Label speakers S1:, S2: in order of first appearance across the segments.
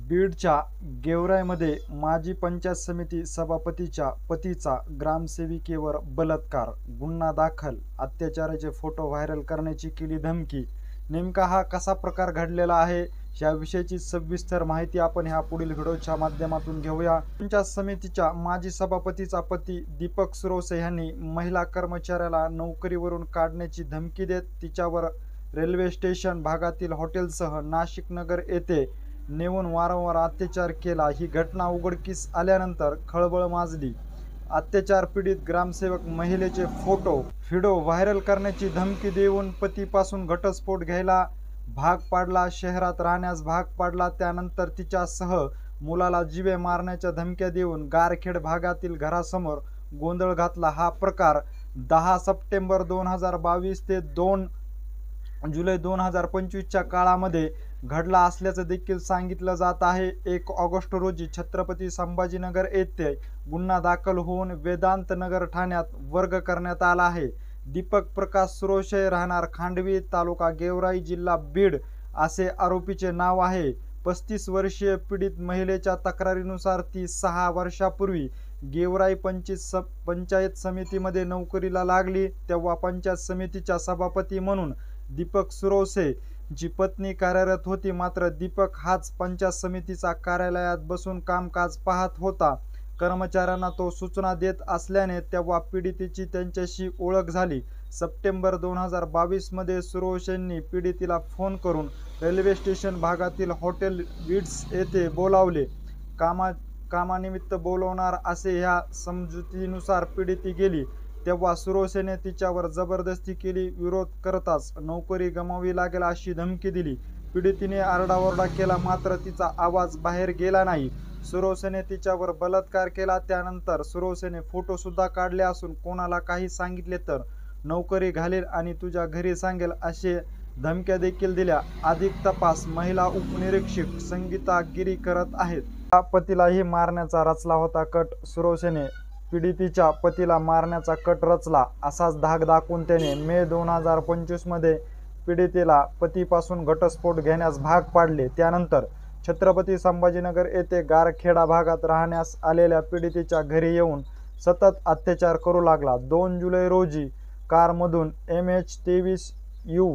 S1: बीडच्या गेवराईमध्ये माजी पंचायत समिती सभापतीच्या पतीचा ग्रामसेविकेवर बलात्कार, गुन्हा दाखल, अत्याचाराचे फोटो व्हायरल करण्याची केली धमकी. नेमका हा कसा प्रकार घडलेला आहे याविषयीची सविस्तर माहिती आपण ह्या पुढील व्हिडिओच्या माध्यमातून घेऊया. पंचायत समितीच्या माजी सभापतीचा पती दीपक सुरवसे यांनी महिला कर्मचाऱ्याला नोकरीवरून काढण्याची धमकी देत तिच्यावर रेल्वे स्टेशन भागातील हॉटेलसह नाशिक नगर येथे नेऊन वारंवार अत्याचार केला. ही घटना उघडकीस आल्यानंतर खळबळ माजली. अत्याचार पीडित ग्रामसेवक महिलेचे व्हिडिओ व्हायरल करण्याची धमकी देऊन पतीपासून घटस्फोट घ्यायला भाग पाडला, शहरात राहण्यास भाग पाडला. त्यानंतर तिच्यासह मुलाला जीवे मारण्याच्या धमक्या देऊन गारखेड भागातील घरासमोर गोंधळ घातला. हा प्रकार 10 सप्टेंबर 2022 ते 2 जुलै 2025च्या काळामध्ये घडला असल्याचं देखील सांगितलं जात आहे. 1 ऑगस्ट रोजी छत्रपती संभाजीनगर येथे गुन्हा दाखल होऊन वेदांत नगर ठाण्यात वर्ग करण्यात आला आहे. दीपक प्रकाश सुरवसे, राहणार खांडवी, तालुका गेवराई, जिल्हा बीड असे आरोपीचे नाव आहे. 35 वर्षीय पीडित महिलेच्या तक्रारीनुसार ती 6 वर्षापूर्वी गेवराई पंचायत समितीमध्ये नोकरीला लागली. तेव्हा पंचायत समितीच्या सभापती म्हणून दीपक सुरवसे जी पत्नी कार्यरत होती. मात्र दीपक हाच पंचायत समितीचा कार्यालयात बसून कामकाज पाहत होता. कर्मचाऱ्यांना तो सूचना देत असल्याने तेव्हा पीडितेची त्यांच्याशी ओळख झाली. सप्टेंबर 2022 मध्ये सुरवसेंनी पीडितीला फोन करून रेल्वे स्टेशन भागातील हॉटेल विड्स येथे बोलावले. कामानिमित्त बोलवणार असे ह्या समजुतीनुसार पीडिती गेली. तेव्हा सुरवसेने तिच्यावर जबरदस्ती केली. विरोध करताच नोकरी गमावी लागेल अशी धमकी दिली. पीडितीने आरडाओरडा केला, मात्र तिचा आवाज बाहेर गेला नाही. सुरवसेने तिच्यावर बलात्कार केला. त्यानंतर सुरवसेने फोटो सुद्धा काढले असून कोणाला काही सांगितले तर नोकरी घालेल आणि तुझ्या घरी सांगेल असे धमक्या देखील दिल्या. अधिक तपास महिला उपनिरीक्षक संगीता गिरी करत आहेत. त्या पतीलाही मारण्याचा रचला होता कट. सुरवसेने पीडितीच्या पतीला मारण्याचा कट रचला असाच धाक दाखवून त्याने मे 2025 मध्ये पीडितेला पतीपासून घटस्फोट घेण्यास भाग पाडले. त्यानंतर छत्रपती संभाजीनगर येथे गारखेडा भागात राहण्यास आलेल्या पीडितेच्या घरी येऊन सतत अत्याचार करू लागला. 2 जुलै रोजी कारमधून MH23U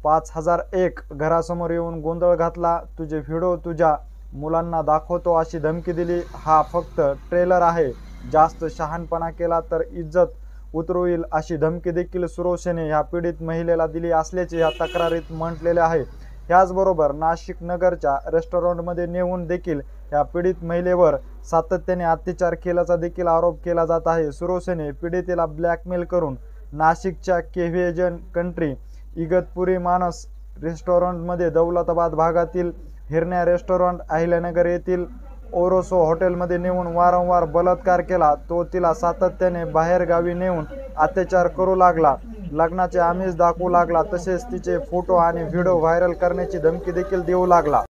S1: 5001 घरासमोर येऊन गोंधळ घातला. तुझे व्हिडिओ तुझ्या मुलांना दाखवतो अशी धमकी दिली. हा फक्त ट्रेलर आहे, जास्त शहाणपणा केला तर इज्जत उतरविल अशी धमकी देखील सुरवसेने ह्या पीडित महिलेला दिली असल्याचे या तक्रारीत म्हटलेले आहे. याचबरोबर नाशिक नगरच्या रेस्टॉरंटमध्ये नेऊन देखील या पीडित महिलेवर सातत्याने अत्याचार केल्याचा देखील आरोप केला जात आहे. सुरवसेने पीडितेला ब्लॅकमेल करून नाशिकच्या केव्हिजन कंट्री, इगतपुरी मानस रेस्टॉरंटमध्ये, दौलताबाद भागातील हिरण्या रेस्टॉरंट, अहिल्यानगर येथील ओरोसो हॉटेलमध्ये नेऊन वारंवार बलात्कार केला. तो तिला सातत्याने बाहेर गावी नेऊन अत्याचार करू लागला, लग्नाचे आमिष दाखवू लागला, तसेच तिचे फोटो आणि व्हिडिओ व्हायरल करण्याची धमकी देखील देऊ लागला.